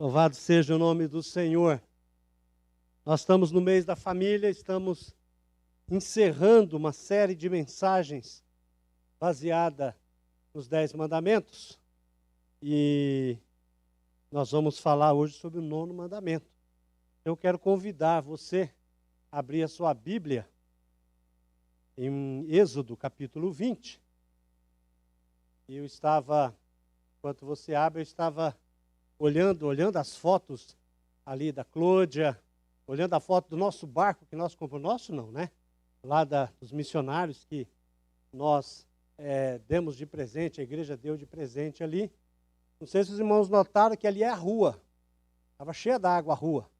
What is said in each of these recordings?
Louvado seja o nome do Senhor. Nós estamos no mês da família, estamos encerrando uma série de mensagens baseada nos 10 mandamentos. E nós vamos falar hoje sobre o 9º mandamento. Eu quero convidar você a abrir a sua Bíblia em Êxodo, capítulo 20. Enquanto você abre, eu estava olhando as fotos ali da Clôdia, olhando a foto do nosso barco que nós compramos, nosso não, né? Lá dos missionários que nós demos de presente, a igreja deu de presente ali. Não sei se os irmãos notaram que ali é a rua, estava cheia d'água a rua.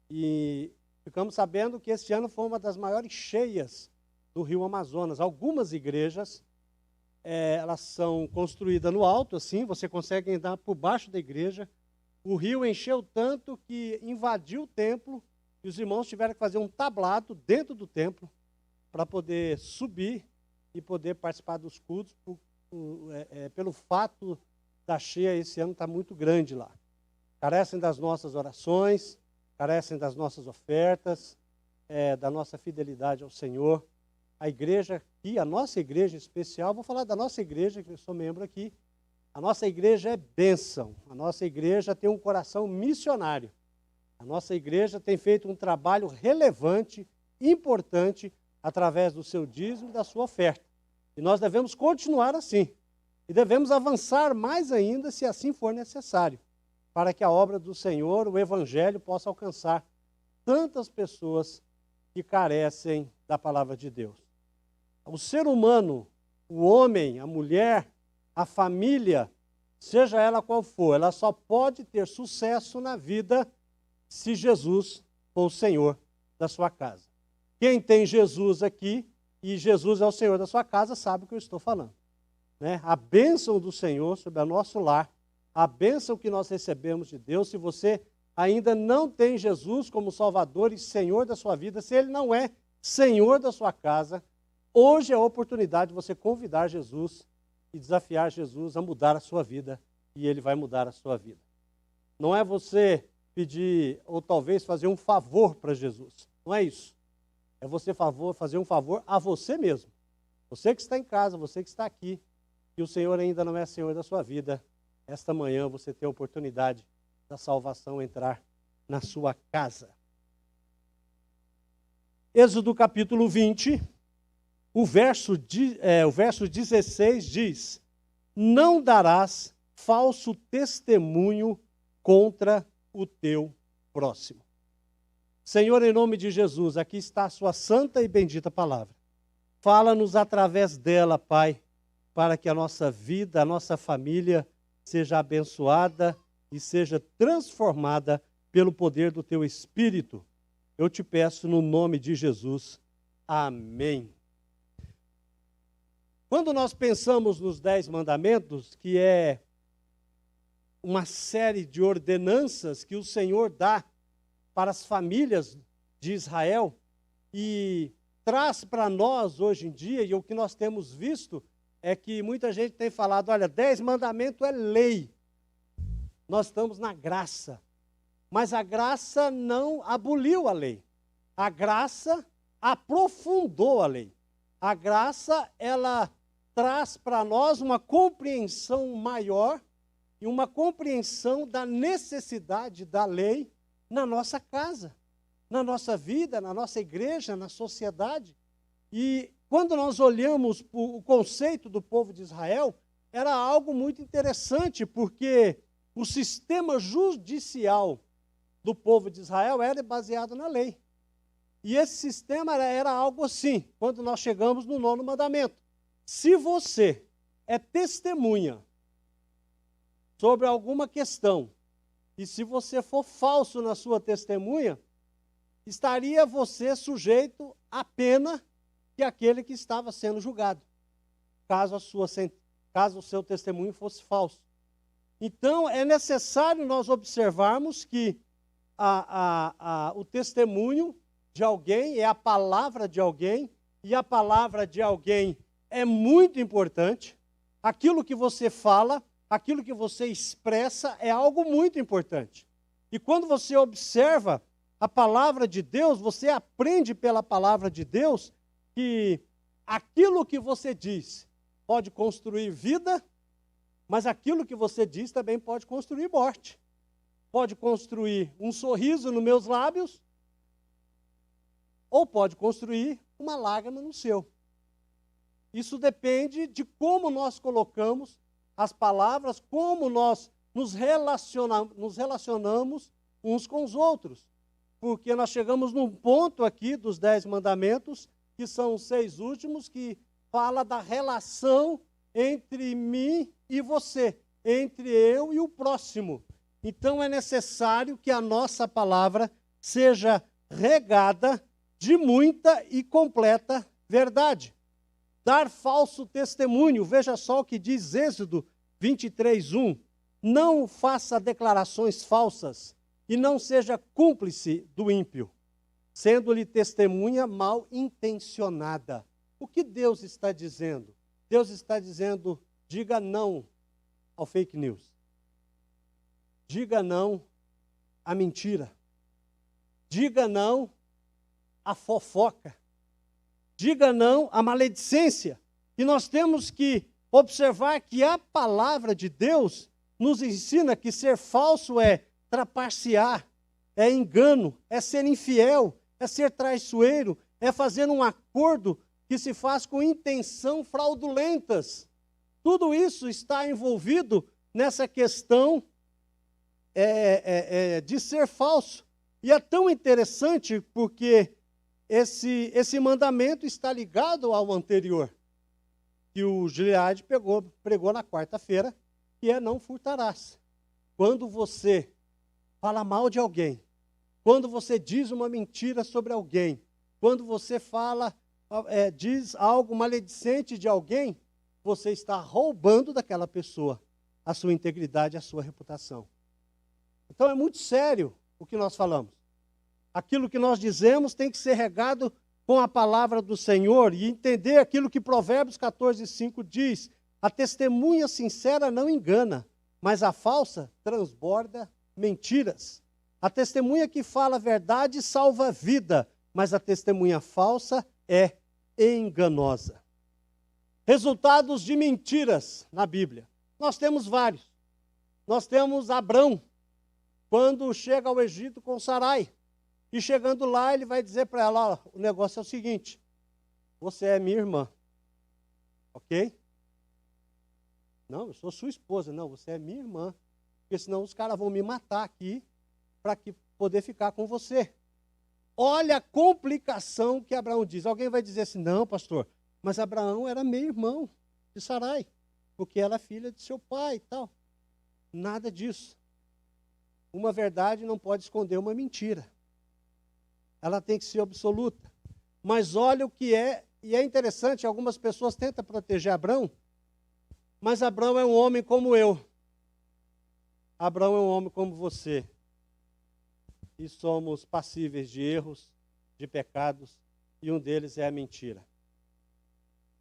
E ficamos sabendo que esse ano foi uma das maiores cheias do rio Amazonas. Algumas igrejas, elas são construídas no alto, assim, você consegue andar por baixo da igreja. O rio encheu tanto que invadiu o templo e os irmãos tiveram que fazer um tablado dentro do templo para poder subir e poder participar dos cultos, pelo fato da cheia esse ano estar muito grande lá. Carecem das nossas orações, carecem das nossas ofertas, da nossa fidelidade ao Senhor. A igreja aqui, a nossa igreja em especial, vou falar da nossa igreja, que eu sou membro aqui. A nossa igreja é bênção, a nossa igreja tem um coração missionário. A nossa igreja tem feito um trabalho relevante, importante, através do seu dízimo e da sua oferta. E nós devemos continuar assim. E devemos avançar mais ainda, se assim for necessário, para que a obra do Senhor, o Evangelho, possa alcançar tantas pessoas que carecem da palavra de Deus. O ser humano, o homem, a mulher, a família, seja ela qual for, ela só pode ter sucesso na vida se Jesus for o Senhor da sua casa. Quem tem Jesus aqui, e Jesus é o Senhor da sua casa, sabe o que eu estou falando. Né? A bênção do Senhor sobre o nosso lar, a bênção que nós recebemos de Deus, se você ainda não tem Jesus como Salvador e Senhor da sua vida, se Ele não é Senhor da sua casa, hoje é a oportunidade de você convidar Jesus e desafiar Jesus a mudar a sua vida, e Ele vai mudar a sua vida. Não é você pedir, ou talvez fazer um favor para Jesus, não é isso. É você fazer um favor a você mesmo. Você que está em casa, você que está aqui, que o Senhor ainda não é Senhor da sua vida, esta manhã você tem a oportunidade da salvação entrar na sua casa. Êxodo capítulo 20, o verso 16 diz: não darás falso testemunho contra o teu próximo. Senhor, em nome de Jesus, aqui está a sua santa e bendita palavra. Fala-nos através dela, Pai, para que a nossa vida, a nossa família seja abençoada e seja transformada pelo poder do teu Espírito. Eu te peço no nome de Jesus. Amém. Quando nós pensamos nos 10 mandamentos, que é uma série de ordenanças que o Senhor dá para as famílias de Israel e traz para nós hoje em dia, e o que nós temos visto é que muita gente tem falado, olha, 10 mandamentos é lei. Nós estamos na graça. Mas a graça não aboliu a lei. A graça aprofundou a lei. A graça, ela traz para nós uma compreensão maior e uma compreensão da necessidade da lei na nossa casa, na nossa vida, na nossa igreja, na sociedade. E quando nós olhamos o conceito do povo de Israel, era algo muito interessante, porque o sistema judicial do povo de Israel era baseado na lei. E esse sistema era algo assim, quando nós chegamos no 9º mandamento. Se você é testemunha sobre alguma questão, e se você for falso na sua testemunha, estaria você sujeito à pena que aquele que estava sendo julgado, caso o seu testemunho fosse falso. Então, é necessário nós observarmos que o testemunho de alguém é a palavra de alguém, e a palavra de alguém é muito importante. Aquilo que você fala aquilo que você expressa é algo muito importante. E quando você observa a palavra de Deus, você aprende pela palavra de Deus que aquilo que você diz pode construir vida, mas aquilo que você diz também pode construir morte. Pode construir um sorriso nos meus lábios, ou pode construir uma lágrima no seu. Isso depende de como nós colocamos as palavras, como nós nos relacionamos uns com os outros. Porque nós chegamos num ponto aqui dos 10 mandamentos, que são os 6 últimos, que fala da relação entre mim e você, entre eu e o próximo. Então é necessário que a nossa palavra seja regada de muita e completa verdade. Dar falso testemunho, veja só o que diz Êxodo 23:1. Não faça declarações falsas e não seja cúmplice do ímpio, sendo-lhe testemunha mal intencionada. O que Deus está dizendo? Deus está dizendo, diga não ao fake news. Diga não à mentira. Diga não à fofoca. Diga não à maledicência. E nós temos que observar que a palavra de Deus nos ensina que ser falso é trapacear, é engano, é ser infiel, é ser traiçoeiro, é fazer um acordo que se faz com intenção fraudulentas. Tudo isso está envolvido nessa questão de ser falso. E é tão interessante porque esse mandamento está ligado ao anterior, que o Gilead pregou na quarta-feira, que é não furtarás. Quando você fala mal de alguém, quando você diz uma mentira sobre alguém, quando você diz algo maledicente de alguém, você está roubando daquela pessoa a sua integridade, a sua reputação. Então é muito sério o que nós falamos. Aquilo que nós dizemos tem que ser regado com a palavra do Senhor e entender aquilo que Provérbios 14:5 diz: a testemunha sincera não engana, mas a falsa transborda mentiras. A testemunha que fala a verdade salva a vida, mas a testemunha falsa é enganosa. Resultados de mentiras na Bíblia. Nós temos vários. Nós temos Abrão, quando chega ao Egito com Sarai. E chegando lá, ele vai dizer para ela, ó, o negócio é o seguinte, você é minha irmã, ok? Não, eu sou sua esposa. Não, você é minha irmã, porque senão os caras vão me matar aqui para poder ficar com você. Olha a complicação que Abraão diz. Alguém vai dizer assim, não, pastor, mas Abraão era meio irmão de Sarai, porque ela é filha de seu pai e tal. Nada disso. Uma verdade não pode esconder uma mentira. Ela tem que ser absoluta. Mas olha o que é, e é interessante, algumas pessoas tentam proteger Abrão, mas Abrão é um homem como eu. Abrão é um homem como você. E somos passíveis de erros, de pecados, e um deles é a mentira.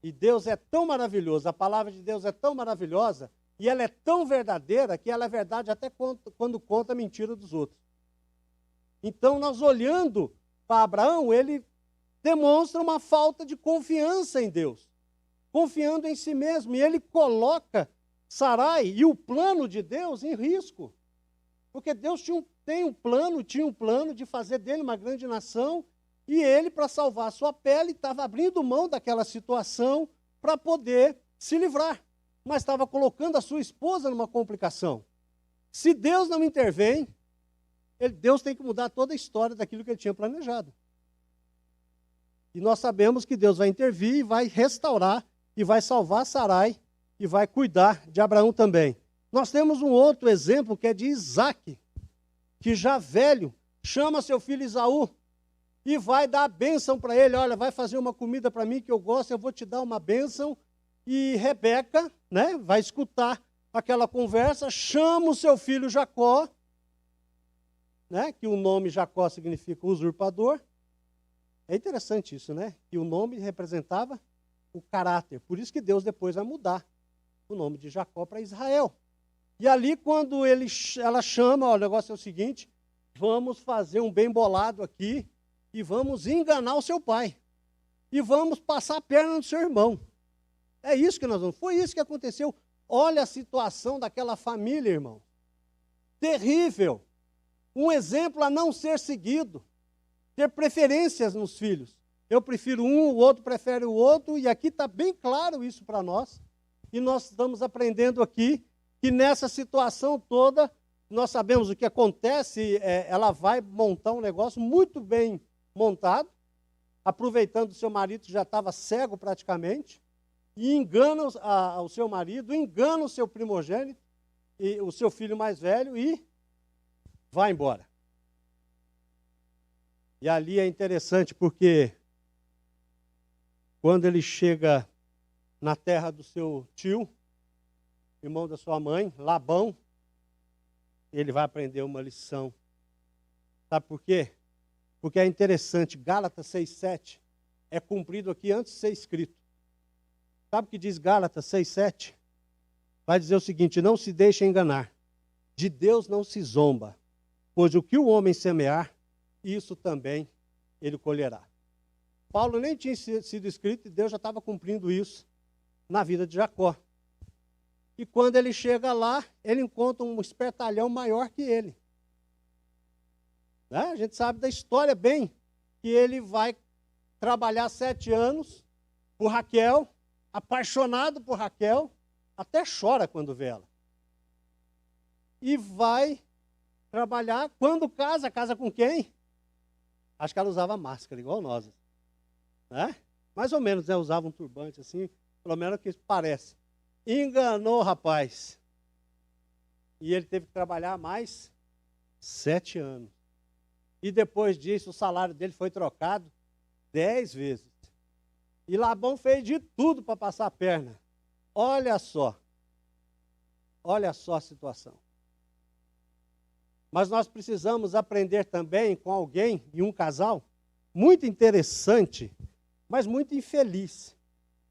E Deus é tão maravilhoso, a palavra de Deus é tão maravilhosa, e ela é tão verdadeira, que ela é verdade até quando conta a mentira dos outros. Então, nós olhando para Abraão, ele demonstra uma falta de confiança em Deus, confiando em si mesmo, e ele coloca Sarai e o plano de Deus em risco, porque Deus tinha um plano de fazer dele uma grande nação, e ele, para salvar a sua pele, estava abrindo mão daquela situação para poder se livrar, mas estava colocando a sua esposa numa complicação. Se Deus não intervém, Deus tem que mudar toda a história daquilo que ele tinha planejado. E nós sabemos que Deus vai intervir e vai restaurar, e vai salvar Sarai, e vai cuidar de Abraão também. Nós temos um outro exemplo que é de Isaac, que já velho, chama seu filho Esaú, e vai dar a bênção para ele. Olha, vai fazer uma comida para mim que eu gosto, eu vou te dar uma bênção. E Rebeca, vai escutar aquela conversa, chama o seu filho Jacó, que o nome Jacó significa usurpador. É interessante isso, que o nome representava o caráter. Por isso que Deus depois vai mudar o nome de Jacó para Israel. E ali, quando ela chama, ó, o negócio é o seguinte, vamos fazer um bem bolado aqui e vamos enganar o seu pai. E vamos passar a perna no seu irmão. É isso que nós vamos. Foi isso que aconteceu. Olha a situação daquela família, irmão. Terrível. Um exemplo a não ser seguido. Ter preferências nos filhos. Eu prefiro um, o outro prefere o outro, e aqui está bem claro isso para nós. E nós estamos aprendendo aqui que nessa situação toda, nós sabemos o que acontece, ela vai montar um negócio muito bem montado, aproveitando o seu marido que já estava cego praticamente, e engana o seu marido, engana o seu primogênito, e o seu filho mais velho, e vai embora. E ali é interessante porque quando ele chega na terra do seu tio, irmão da sua mãe, Labão, ele vai aprender uma lição. Sabe por quê? Porque é interessante, Gálatas 6,7 é cumprido aqui antes de ser escrito. Sabe o que diz Gálatas 6,7? Vai dizer o seguinte: não se deixe enganar, de Deus não se zomba, pois o que o homem semear, isso também ele colherá. Paulo nem tinha sido escrito e Deus já estava cumprindo isso na vida de Jacó. E quando ele chega lá, ele encontra um espertalhão maior que ele. Né? A gente sabe da história bem, que ele vai trabalhar 7 anos por Raquel, apaixonado por Raquel, até chora quando vê ela. E vai trabalhar, quando casa com quem? Acho que ela usava máscara, igual nós. Né? Mais ou menos, né? Usava um turbante assim, pelo menos o que parece. Enganou o rapaz. E ele teve que trabalhar mais 7 anos. E depois disso, o salário dele foi trocado 10 vezes. E Labão fez de tudo para passar a perna. Olha só a situação. Mas nós precisamos aprender também com alguém, e um casal, muito interessante, mas muito infeliz,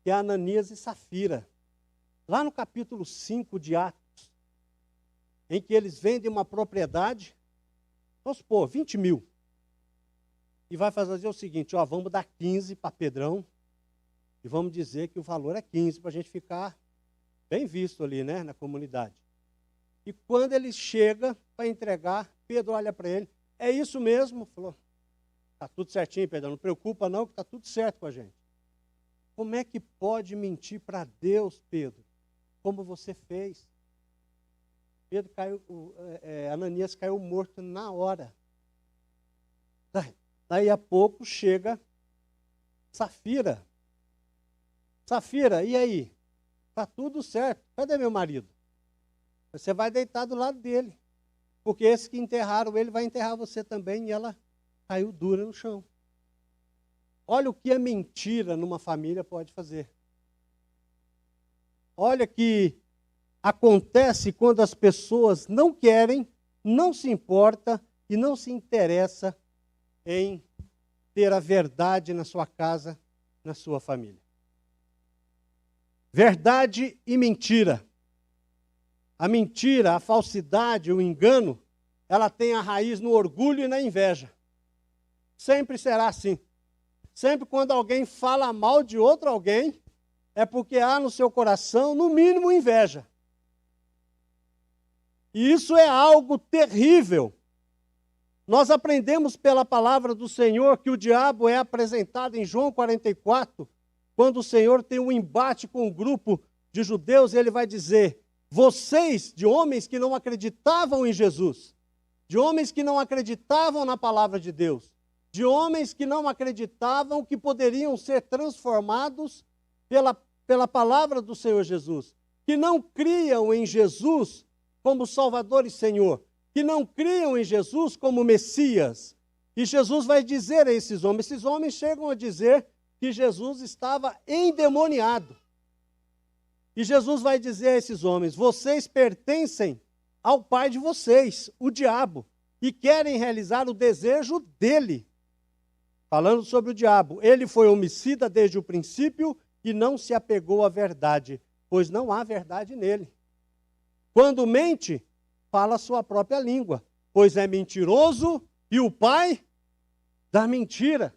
que é Ananias e Safira. Lá no capítulo 5 de Atos, em que eles vendem uma propriedade, vamos supor, 20 mil. E vai fazer o seguinte, ó, vamos dar 15 para Pedrão, e vamos dizer que o valor é 15, para a gente ficar bem visto ali, né, na comunidade. E quando ele chega para entregar, Pedro olha para ele, é isso mesmo? Falou, está tudo certinho, Pedro, não preocupa não, que está tudo certo com a gente. Como é que pode mentir para Deus, Pedro? Como você fez? Pedro caiu, Ananias caiu morto na hora. Daí a pouco chega Safira. Safira, e aí? Está tudo certo. Cadê meu marido? Você vai deitar do lado dele. Porque esse que enterraram ele vai enterrar você também. E ela caiu dura no chão. Olha o que a mentira numa família pode fazer. Olha que acontece quando as pessoas não querem, não se importa e não se interessa em ter a verdade na sua casa, na sua família. Verdade e mentira. A mentira, a falsidade, o engano, ela tem a raiz no orgulho e na inveja. Sempre será assim. Sempre quando alguém fala mal de outro alguém, é porque há no seu coração, no mínimo, inveja. E isso é algo terrível. Nós aprendemos pela palavra do Senhor que o diabo é apresentado em João 44, quando o Senhor tem um embate com um grupo de judeus, ele vai dizer, vocês, de homens que não acreditavam em Jesus, de homens que não acreditavam na palavra de Deus, de homens que não acreditavam que poderiam ser transformados pela palavra do Senhor Jesus, que não criam em Jesus como Salvador e Senhor, que não criam em Jesus como Messias. E Jesus vai dizer a esses homens chegam a dizer que Jesus estava endemoniado. E Jesus vai dizer a esses homens, vocês pertencem ao pai de vocês, o diabo, e querem realizar o desejo dele. Falando sobre o diabo, ele foi homicida desde o princípio e não se apegou à verdade, pois não há verdade nele. Quando mente, fala a sua própria língua, pois é mentiroso e o pai da mentira.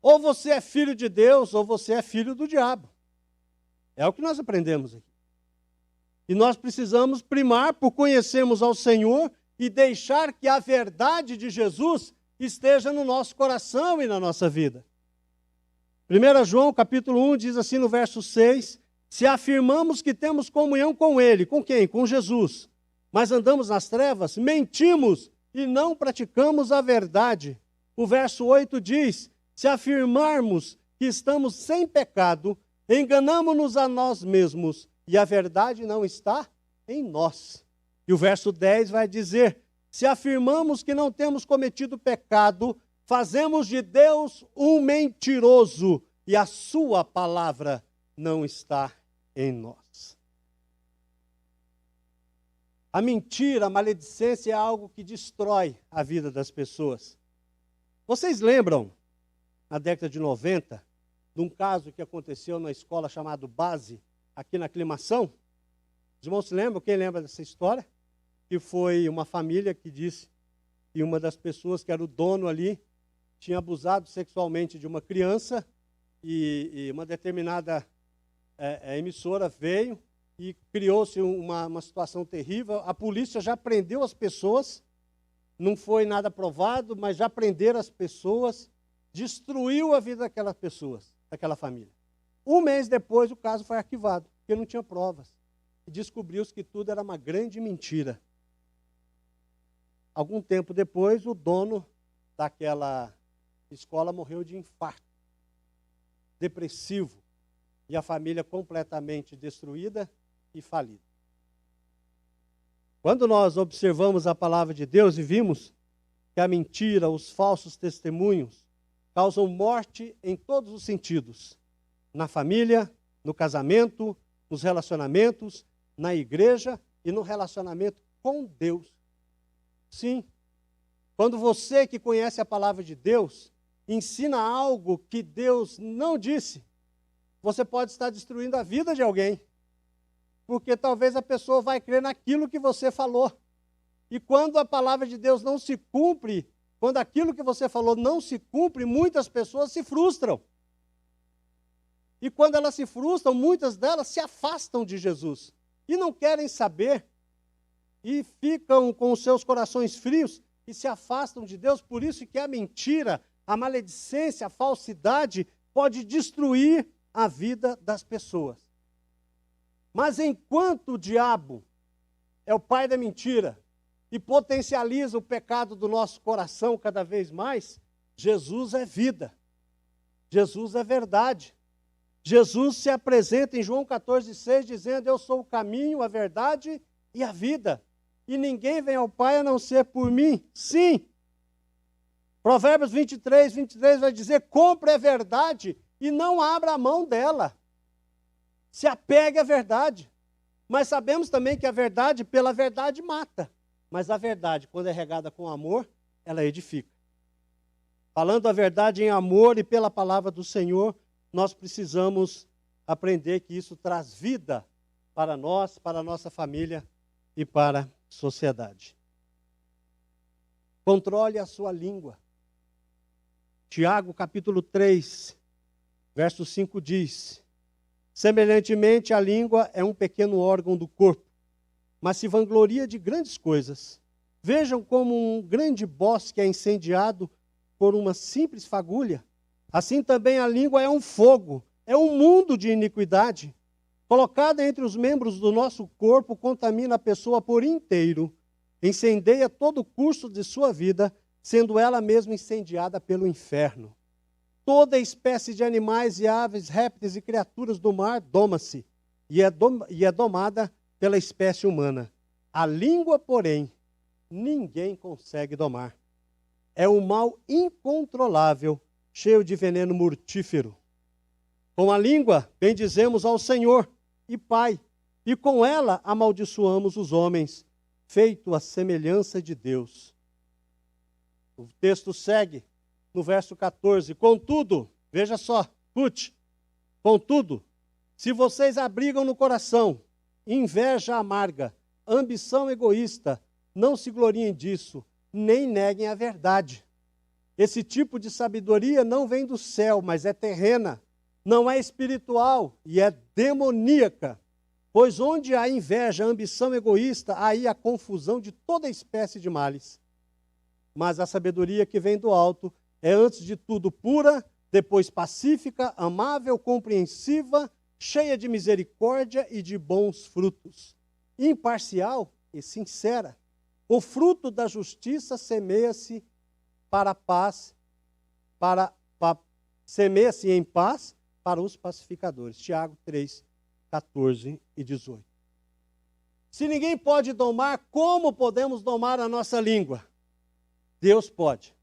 Ou você é filho de Deus, ou você é filho do diabo. É o que nós aprendemos aqui. E nós precisamos primar por conhecermos ao Senhor e deixar que a verdade de Jesus esteja no nosso coração e na nossa vida. 1 João capítulo 1 diz assim no verso 6, se afirmamos que temos comunhão com Ele, com quem? Com Jesus, mas andamos nas trevas, mentimos e não praticamos a verdade. O verso 8 diz, se afirmarmos que estamos sem pecado, enganamo-nos a nós mesmos e a verdade não está em nós. E o verso 10 vai dizer, se afirmamos que não temos cometido pecado, fazemos de Deus um mentiroso e a sua palavra não está em nós. A mentira, a maledicência é algo que destrói a vida das pessoas. Vocês lembram, na década de 90, de um caso que aconteceu na escola chamado Base, aqui na Aclimação? Os irmãos se lembram? Quem lembra dessa história? Que foi uma família que disse que uma das pessoas que era o dono ali tinha abusado sexualmente de uma criança e uma determinada emissora veio e criou-se uma situação terrível. A polícia já prendeu as pessoas, não foi nada provado, mas já prenderam as pessoas, destruiu a vida daquelas pessoas, daquela família. Um mês depois o caso foi arquivado, porque não tinha provas. E descobriu-se que tudo era uma grande mentira. Algum tempo depois, o dono daquela escola morreu de infarto, depressivo, e a família completamente destruída e falida. Quando nós observamos a palavra de Deus e vimos que a mentira, os falsos testemunhos, causam morte em todos os sentidos, na família, no casamento, nos relacionamentos, na igreja e no relacionamento com Deus. Sim, quando você que conhece a palavra de Deus, ensina algo que Deus não disse, você pode estar destruindo a vida de alguém, porque talvez a pessoa vai crer naquilo que você falou. E quando a palavra de Deus não se cumpre, quando aquilo que você falou não se cumpre, muitas pessoas se frustram. E quando elas se frustram, muitas delas se afastam de Jesus e não querem saber, e ficam com os seus corações frios e se afastam de Deus. Por isso que a mentira, a maledicência, a falsidade pode destruir a vida das pessoas. Mas enquanto o diabo é o pai da mentira e potencializa o pecado do nosso coração cada vez mais, Jesus é vida. Jesus é verdade. Jesus se apresenta em João 14,6 dizendo, eu sou o caminho, a verdade e a vida. E ninguém vem ao Pai a não ser por mim. Sim. Provérbios 23 vai dizer, compre a verdade e não abra a mão dela. Se apegue à verdade. Mas sabemos também que a verdade, pela verdade, mata. Mas a verdade, quando é regada com amor, ela edifica. Falando a verdade em amor e pela palavra do Senhor, nós precisamos aprender que isso traz vida para nós, para a nossa família e para a sociedade. Controle a sua língua. Tiago, capítulo 3, verso 5 diz, semelhantemente, a língua é um pequeno órgão do corpo, mas se vangloria de grandes coisas. Vejam como um grande bosque é incendiado por uma simples fagulha. Assim também a língua é um fogo, é um mundo de iniquidade. Colocada entre os membros do nosso corpo, contamina a pessoa por inteiro, incendeia todo o curso de sua vida, sendo ela mesma incendiada pelo inferno. Toda espécie de animais e aves, répteis e criaturas do mar doma-se, e é domada pela espécie humana. A língua, porém, ninguém consegue domar. É um mal incontrolável, cheio de veneno mortífero. Com a língua, bendizemos ao Senhor e Pai, e com ela amaldiçoamos os homens, feito à semelhança de Deus. O texto segue no verso 14. Contudo, veja só, escute. Contudo, se vocês abrigam no coração inveja amarga, ambição egoísta. Não se gloriem disso, nem neguem a verdade. Esse tipo de sabedoria não vem do céu, mas é terrena, não é espiritual e é demoníaca. Pois onde há inveja, ambição egoísta, aí há confusão de toda espécie de males. Mas a sabedoria que vem do alto é antes de tudo pura, depois pacífica, amável, compreensiva, cheia de misericórdia e de bons frutos, imparcial e sincera. O fruto da justiça semeia-se para a paz, semeia-se em paz para os pacificadores. Tiago 3, 14 e 18. Se ninguém pode domar, como podemos domar a nossa língua? Deus pode.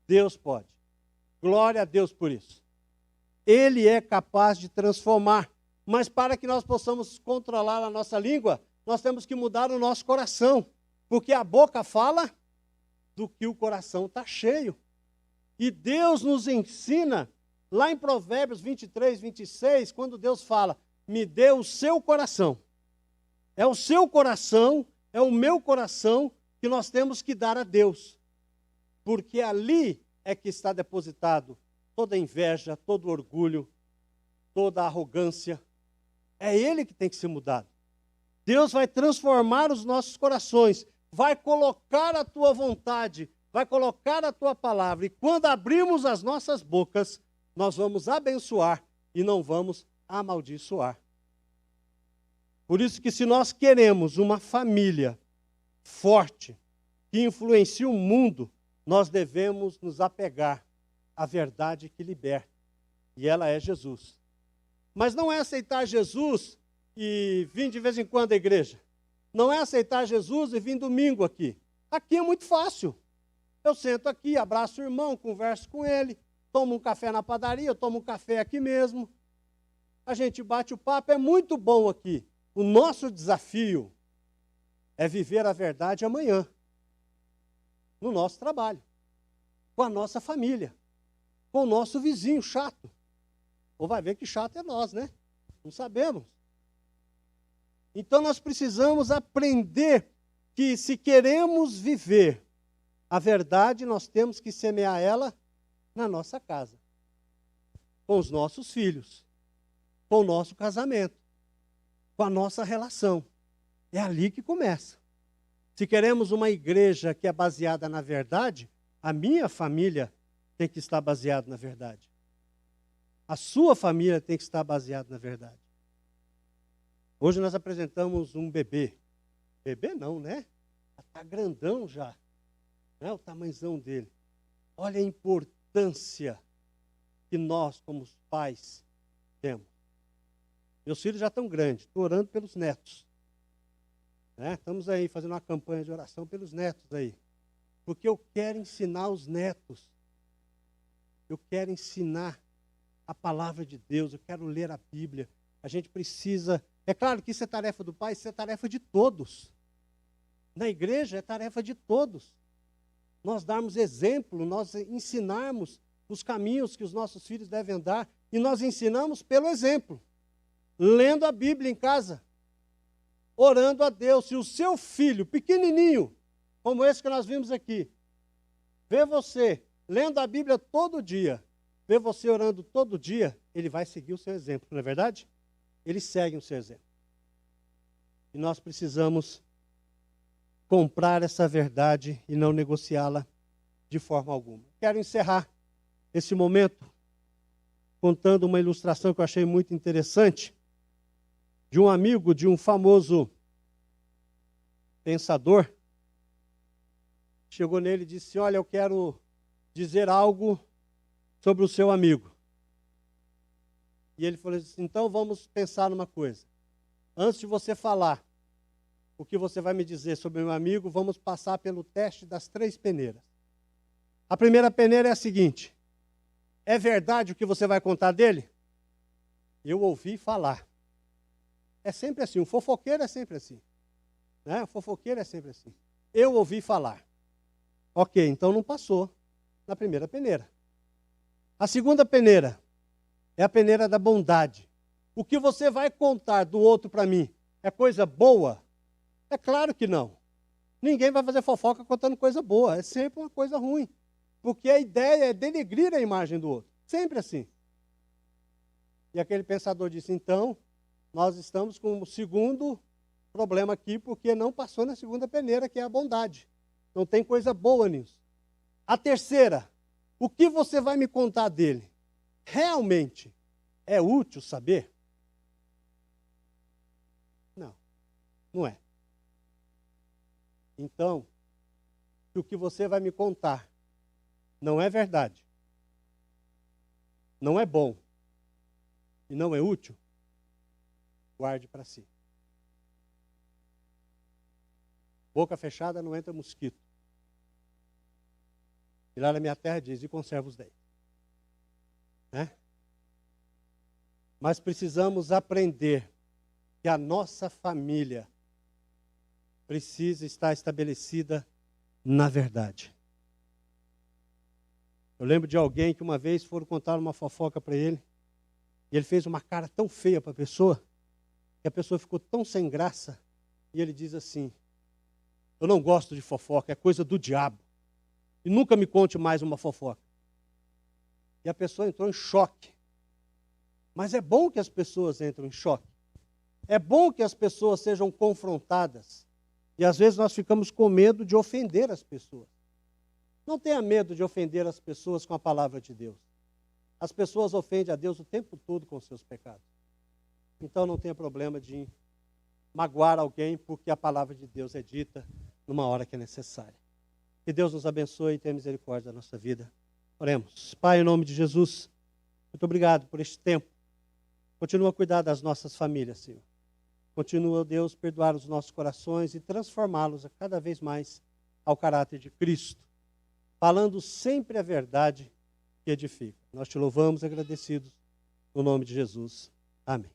Deus pode. Glória a Deus por isso. Ele é capaz de transformar. Mas para que nós possamos controlar a nossa língua, nós temos que mudar o nosso coração. Porque a boca fala do que o coração está cheio. E Deus nos ensina, lá em Provérbios 23, 26, quando Deus fala, me dê o seu coração. É o seu coração, é o meu coração que nós temos que dar a Deus. Porque ali é que está depositado toda inveja, todo orgulho, toda arrogância. É ele que tem que ser mudado. Deus vai transformar os nossos corações, vai colocar a tua vontade, vai colocar a tua palavra. E quando abrimos as nossas bocas, nós vamos abençoar e não vamos amaldiçoar. Por isso que se nós queremos uma família forte, que influencie o mundo, nós devemos nos apegar à verdade que liberta. E ela é Jesus. Mas não é aceitar Jesus e vir de vez em quando à igreja. Não é aceitar Jesus e vir domingo aqui. Aqui é muito fácil. Eu sento aqui, abraço o irmão, converso com ele, tomo um café na padaria, eu tomo um café aqui mesmo. A gente bate o papo, é muito bom aqui. O nosso desafio é viver a verdade amanhã, no nosso trabalho, com a nossa família, com o nosso vizinho chato. Ou vai ver que chato é nós, né? Não sabemos. Então nós precisamos aprender que se queremos viver a verdade, nós temos que semear ela na nossa casa, com os nossos filhos, com o nosso casamento, com a nossa relação. É ali que começa. Se queremos uma igreja que é baseada na verdade, a minha família tem que estar baseada na verdade. A sua família tem que estar baseada na verdade. Hoje nós apresentamos um bebê. Bebê não, né? Está grandão já. Né? O tamanhozão dele. Olha a importância que nós, como os pais, temos. Meus filhos já estão grandes. Estou orando pelos netos. Né? Estamos aí fazendo uma campanha de oração pelos netos aí. Porque eu quero ensinar os netos. Eu quero ensinar a palavra de Deus. Eu quero ler a Bíblia. A gente precisa... É claro que isso é tarefa do pai, isso é tarefa de todos. Na igreja é tarefa de todos. Nós darmos exemplo, nós ensinarmos os caminhos que os nossos filhos devem andar. E nós ensinamos pelo exemplo. Lendo a Bíblia em casa. Orando a Deus. Se o seu filho, pequenininho, como esse que nós vimos aqui, vê você lendo a Bíblia todo dia, vê você orando todo dia, ele vai seguir o seu exemplo, não é verdade? Eles seguem o seu exemplo. E nós precisamos comprar essa verdade e não negociá-la de forma alguma. Quero encerrar esse momento contando uma ilustração que eu achei muito interessante de um amigo de um famoso pensador. Chegou nele e disse, olha, eu quero dizer algo sobre o seu amigo. E ele falou assim, então vamos pensar numa coisa. Antes de você falar o que você vai me dizer sobre o meu amigo, vamos passar pelo teste das 3 peneiras. A primeira peneira é a seguinte, é verdade o que você vai contar dele? Eu ouvi falar. É sempre assim, o fofoqueiro é sempre assim. Né? O fofoqueiro é sempre assim. Eu ouvi falar. Ok, então não passou na primeira peneira. A segunda peneira é a peneira da bondade. O que você vai contar do outro para mim é coisa boa? É claro que não. Ninguém vai fazer fofoca contando coisa boa, é sempre uma coisa ruim. Porque a ideia é denegrir a imagem do outro, sempre assim. E aquele pensador disse, então, nós estamos com o segundo problema aqui, porque não passou na segunda peneira, que é a bondade. Não tem coisa boa nisso. A terceira, o que você vai me contar dele? Realmente é útil saber? Não, não é. Então, se o que você vai me contar não é verdade, não é bom e não é útil, guarde para si. Boca fechada não entra mosquito. E lá na minha terra diz, e conserva os dentes. Né? Mas precisamos aprender que a nossa família precisa estar estabelecida na verdade. Eu lembro de alguém que uma vez foram contar uma fofoca para ele, e ele fez uma cara tão feia para a pessoa, que a pessoa ficou tão sem graça, e ele diz assim, eu não gosto de fofoca, é coisa do diabo. E nunca me conte mais uma fofoca. E a pessoa entrou em choque. Mas é bom que as pessoas entrem em choque. É bom que as pessoas sejam confrontadas. E às vezes nós ficamos com medo de ofender as pessoas. Não tenha medo de ofender as pessoas com a palavra de Deus. As pessoas ofendem a Deus o tempo todo com os seus pecados. Então não tenha problema de magoar alguém, porque a palavra de Deus é dita numa hora que é necessária. Que Deus nos abençoe e tenha misericórdia da nossa vida. Oremos. Pai, em nome de Jesus, muito obrigado por este tempo. Continua a cuidar das nossas famílias, Senhor. Continua, Deus, perdoar os nossos corações e transformá-los a cada vez mais ao caráter de Cristo, falando sempre a verdade que edifica. Nós te louvamos agradecidos no nome de Jesus. Amém.